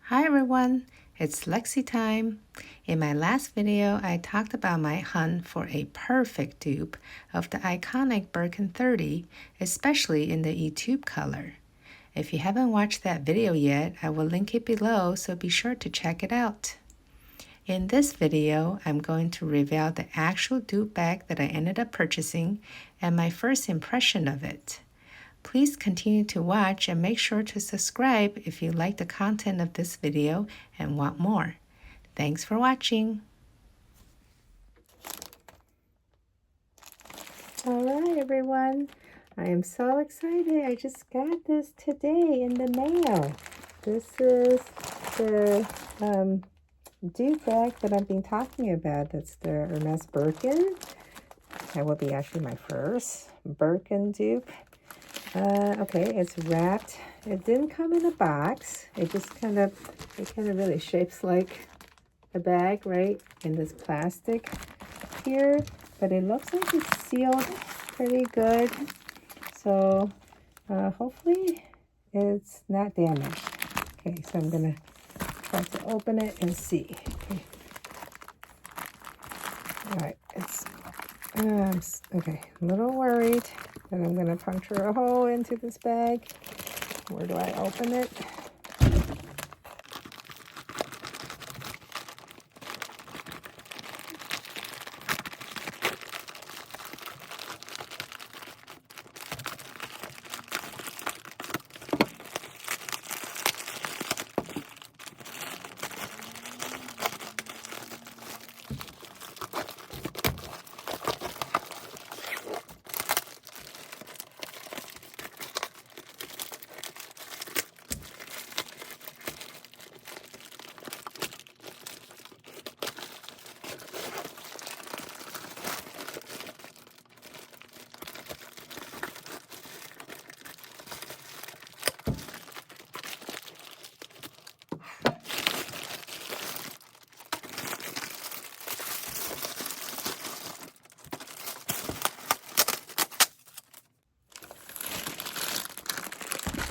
Hi everyone, it's Lexi time. In my last video, I talked about my hunt for a perfect dupe of the iconic Birkin 30, especially in the E-tube color. If you haven't watched that video yet, I will link it below, so be sure to check it out. In this video, I'm going to reveal the actual dupe bag that I ended up purchasing and my first impression of it. Please continue to watch and make sure to subscribe if you like the content of this video and want more. Thanks for watching. Alright everyone, I am so excited. I just got this today in the mail. This is the dupe bag that I've been talking about. That's the Hermes Birkin. That will be actually my first Birkin dupe. Okay, it's wrapped. It didn't come in a box. It kind of really shapes like a bag, right? In this plastic here, but it looks like it's sealed pretty good. So hopefully it's not damaged. Okay, so I'm gonna try to open it and see. Okay. All right, it's okay. A little worried that I'm gonna puncture a hole into this bag. Where do I open it?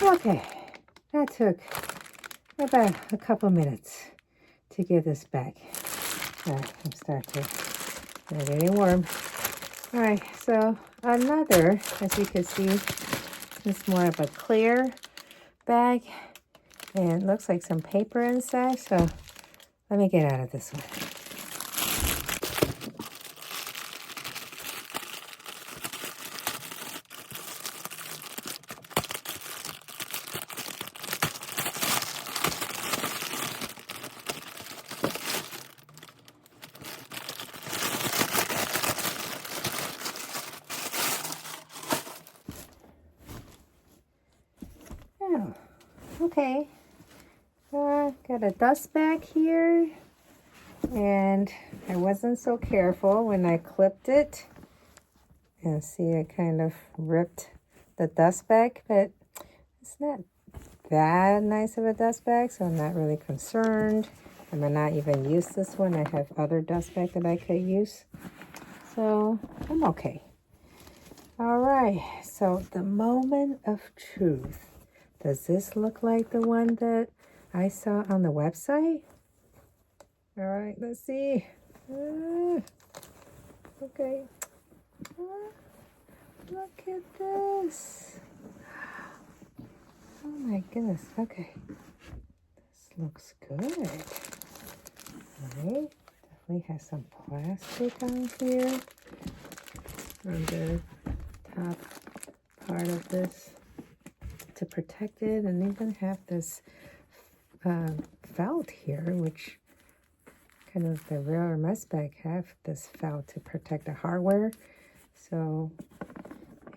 Okay, that took about a couple minutes to get this back. I'm starting to getting warm. All right, so another, as you can see, it's more of a clear bag, and it looks like some paper inside. So let me get out of this one. Oh, okay. Got a dust bag here, and I wasn't so careful when I clipped it. And see, I kind of ripped the dust bag, but it's not that nice of a dust bag, so I'm not really concerned. I might not even use this one. I have other dust bag that I could use, so I'm okay. All right, so the moment of truth. Does this look like the one that I saw on the website? All right, let's see. Okay. Look at this. Oh my goodness. Okay. This looks good. All right. Definitely has some plastic on here. On the top part of this to protect it, and even have this felt here, which kind of the real Hermes bag have this felt to protect the hardware. So,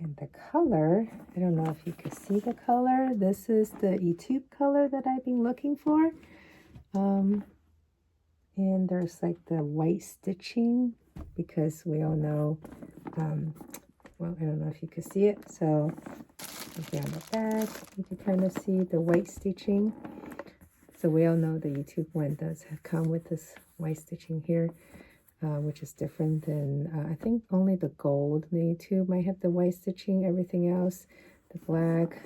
and the color, I don't know if you can see the color. This is the E-tube color that I've been looking for. And there's like the white stitching, because we all know, well, I don't know if you can see it. So, okay, on the back, you can kind of see the white stitching. So we all know the E-tube one does come with this white stitching here, which is different than, I think only the gold, the E-tube might have the white stitching. Everything else, the black,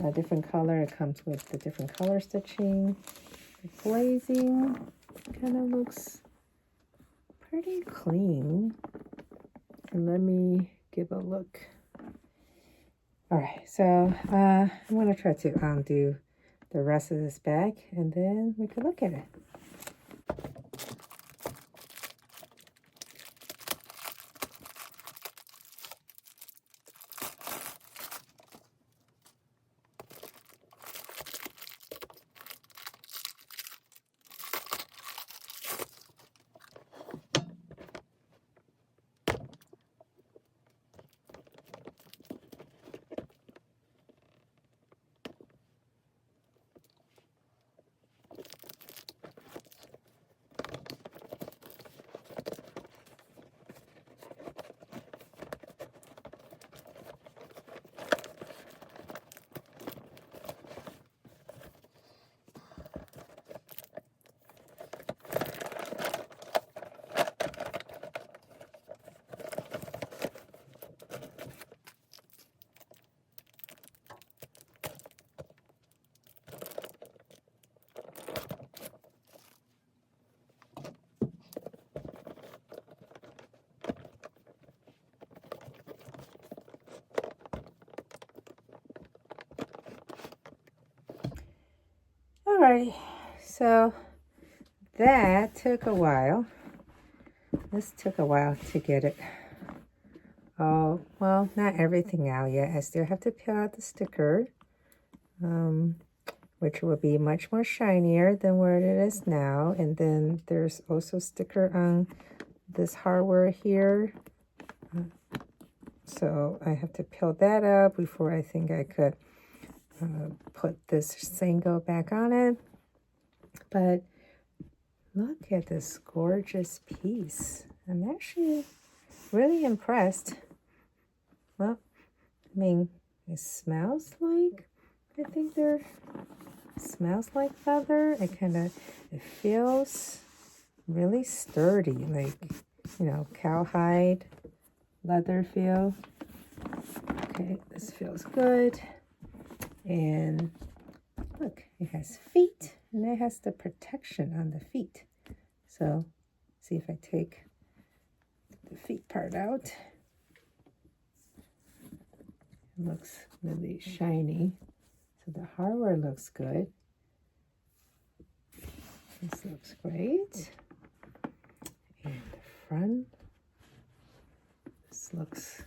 a different color. It comes with the different color stitching. The glazing kind of looks pretty clean. And let me give a look. All right, so I'm going to try to undo the rest of this bag, and then we can look at it. Alrighty, so that took a while. This took a while to get it. Oh, well, not everything out yet. I still have to peel out the sticker, which will be much more shinier than where it is now. And then there's also sticker on this hardware here. So I have to peel that up before I think I could put this single back on it. But look at this gorgeous piece. I'm actually really impressed. Well, I mean, it smells like, I think smells like leather. It feels really sturdy, like, you know, cowhide leather feel. Okay, this feels good. And look, it has feet, and it has the protection on the feet. So, see if I take the feet part out. It looks really shiny. So the hardware looks good. This looks great. And the front. This looks,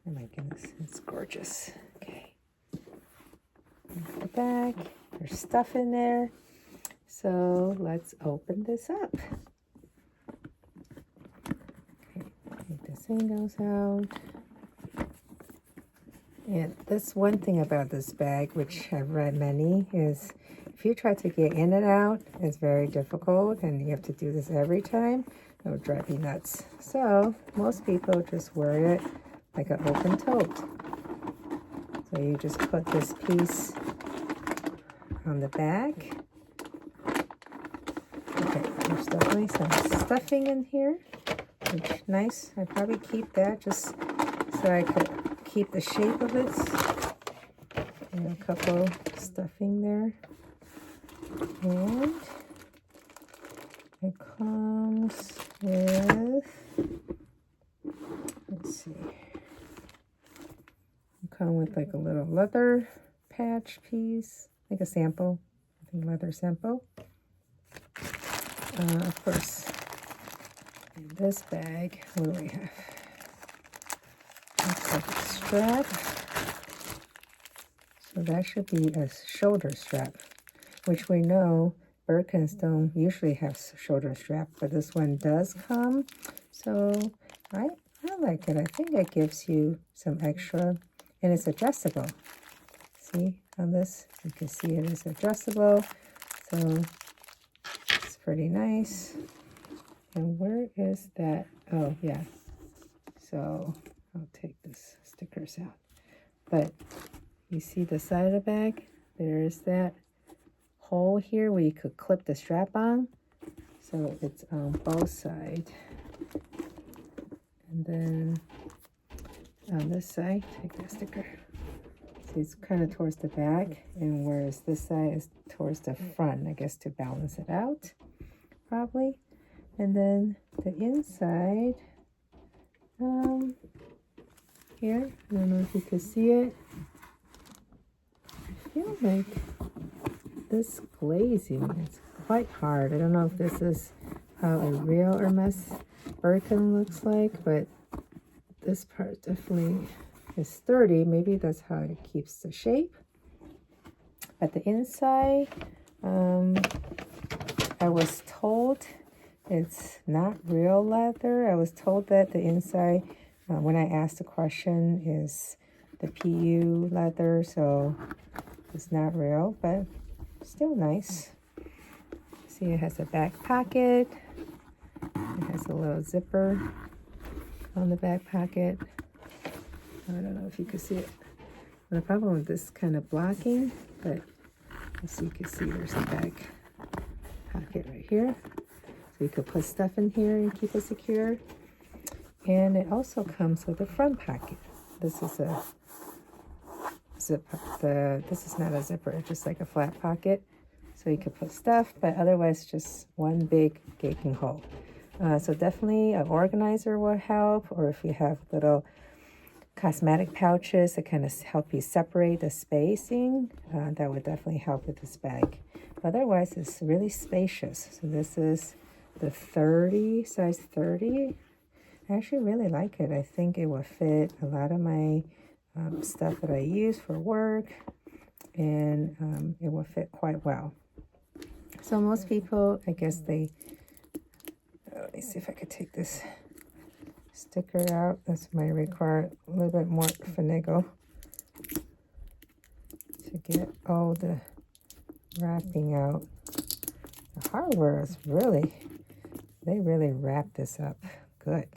oh my goodness, it's gorgeous. Okay. The back, there's stuff in there. So let's open this up. Okay, take the singles out. And that's one thing about this bag, which I've read many, is if you try to get in and out, it's very difficult, and you have to do this every time. It will drive you nuts. So most people just wear it like an open tote. So you just put this piece on the back. Okay, there's definitely some stuffing in here, which is nice. I probably keep that just so I could keep the shape of it. And a couple stuffing there. And it comes with, let's see, it comes with like a little leather patch piece, like a sample, I think leather sample. Of course, in this bag, what do we have? Looks like a strap. So that should be a shoulder strap, which we know Birkins don't usually have shoulder strap, but this one does come. So I like it. I think it gives you some extra, and it's adjustable. See on this, you can see it is adjustable. So it's pretty nice. And where is that? Oh, yeah. So I'll take this stickers out. But you see the side of the bag? There's that hole here where you could clip the strap on. So it's on both sides. And then on this side, take that sticker. So it's kind of towards the back, and whereas this side is towards the front, I guess to balance it out, probably. And then the inside, here, I don't know if you can see it. I feel like this glazing is quite hard. I don't know if this is how a real Hermes Birkin looks like, but this part definitely is sturdy. Maybe that's how it keeps the shape. But the inside, I was told it's not real leather. I was told that the inside, when I asked the question, is the PU leather, so it's not real, but still nice. See, it has a back pocket. It has a little zipper on the back pocket. I don't know if you can see it. The problem with this kind of blocking, but as you can see, there's a back pocket right here. So you could put stuff in here and keep it secure. And it also comes with a front pocket. This is a zip. This is not a zipper, it's just like a flat pocket. So you could put stuff, but otherwise just one big gaping hole. So definitely an organizer will help, or if you have little cosmetic pouches that kind of help you separate the spacing, that would definitely help with this bag. Otherwise, it's really spacious. So this is the 30, size 30. I actually really like it. I think it will fit a lot of my stuff that I use for work, and it will fit quite well. So most people, I guess they, let me see if I could take this sticker out. This might require a little bit more finagle to get all the wrapping out. The hardware is really, they really wrap this up good,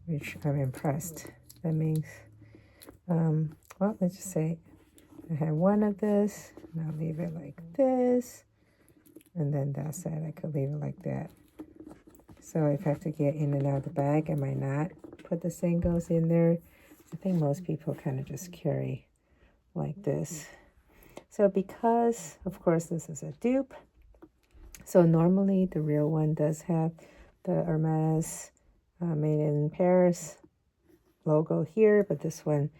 which I'm impressed. That means, well, let's just say I have one of this, and I'll leave it like this, and then that side I could leave it like that. So if I have to get in and out of the bag, I might not put the singles in there. I think most people kind of just carry like this. So because, of course, this is a dupe, so normally the real one does have the Hermes made in Paris logo here, but this one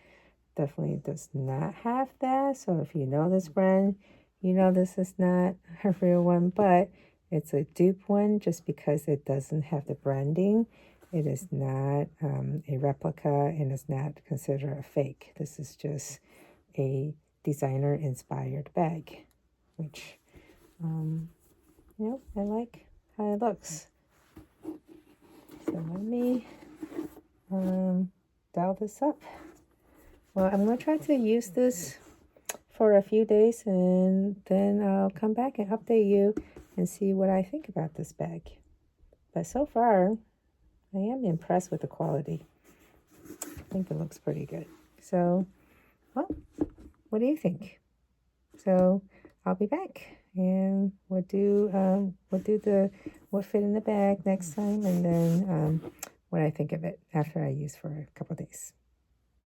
definitely does not have that. So if you know this brand, you know this is not a real one, but it's a dupe one just because it doesn't have the branding. It is not a replica, and it's not considered a fake. This is just a designer-inspired bag, which, you know, I like how it looks. So let me dial this up. Well, I'm going to try to use this for a few days, and then I'll come back and update you and see what I think about this bag. But so far, I am impressed with the quality. I think it looks pretty good. So, well, what do you think? So I'll be back, and we'll do the what fit in the bag next time, and then what I think of it after I use for a couple days.